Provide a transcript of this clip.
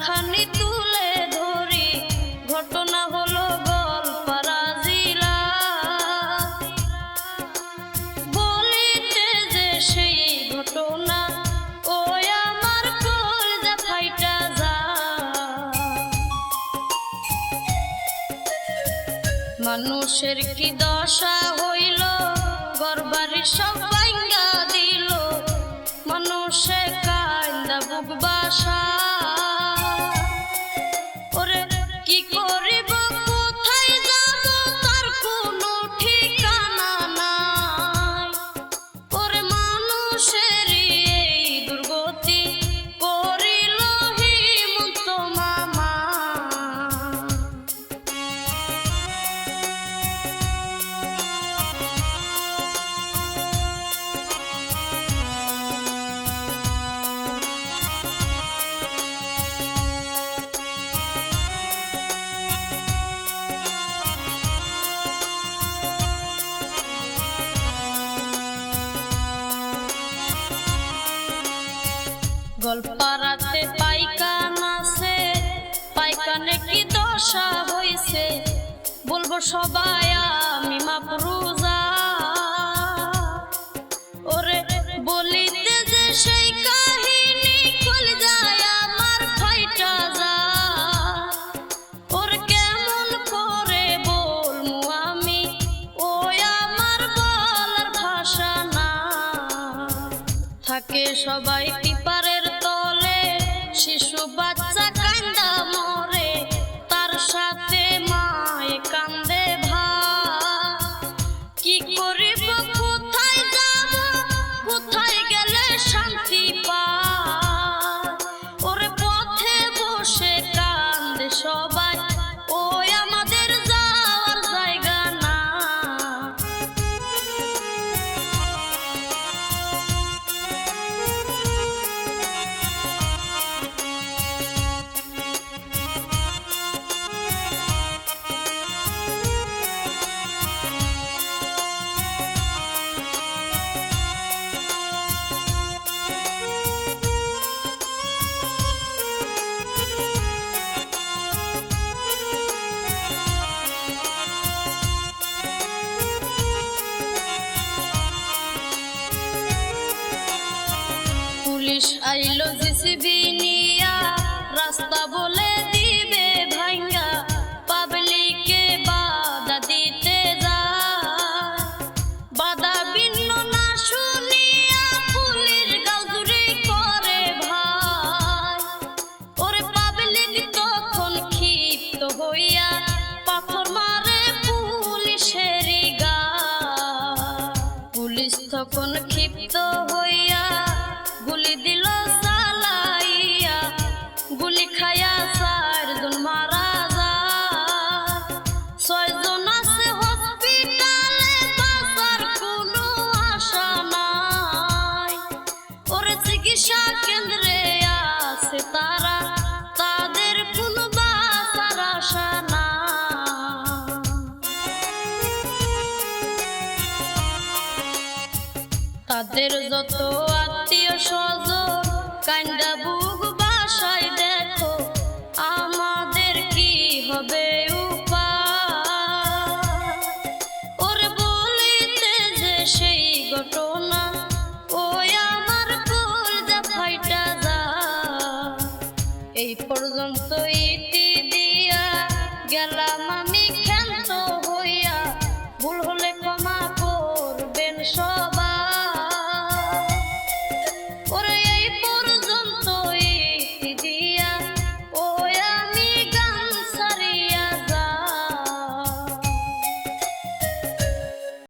খানি তুলে ধরি, ঘটনা হলো গোয়ালপাড়া জেলা। বলিতে যে সেই ঘটনা, ওই আমার কলজা ফাইটা যায়। মানুষের কি দশা হইল, ঘরবাড়ি সব ভাঙা দিল, মানুষে কান্দা বুক বাসা। ওরে কি করিব, কোথায় যাব, তার কোনো ঠিকানা নাই। ওরে মানুষের এই দুর্গতি করিল হিমন্ত মামা। গোয়ালপাড়াতে পাইকানা আছে, পাইকানে কি দশা হইছে, বলবো সবাই আমি মাপরুজা। ওরে বলিতে যে সেই কাহিনী, কলজায় আমার ফাইটা যায়। ওর কেমন করে বলমু আমি, ওই আমার বলার ভাষা না। থাকে সবাই টিপারের তলে, শিশু বাচ্চা কান্দা মরে, তার সাথে মায়ে কান্দে ভাই। কি করিব, কোথায় যাব, কোথায় গেলে শান্তি পায়। ওরে পথে বসে কান্দে সবাই, ওই আমাদের যাওয়ার জায়গা না। পুলিশ আইলো জিসিবি নিয়া, রাস্তা বলে দিবে ভাঙ্গা, পাবলিকে বাধা দিতে যায়। বাধা ভিন্ন না শুনিয়া পুলিশ গালদুরি করে ভাই। ওরে পাবলিক তখন ক্ষিপ্ত হইয়া পাথর মারে পুলিশেরই গায়। পুলিশ তখন ক্ষিপ্ত হইয়া গুলি দিল চালাইয়া, গুলি খায়া 4 জন মারা যায়। 6 জন আছে হসপিটালে, বাঁচার কোনো আশা নাই। ওরে চিকিৎসা কেন্দ্রে আছে তারা, তাদের কোনো বাঁচার আশা নাই। তাদের যত আত্মীয় স্বজন কান্দা বুক বাসায়, দেখো আমাদের কি হবে উপায়। ওরে বলিতে যে সেই ঘটনা, ওই আমার কলজা ফাইটা যায়। এই পর্যন্ত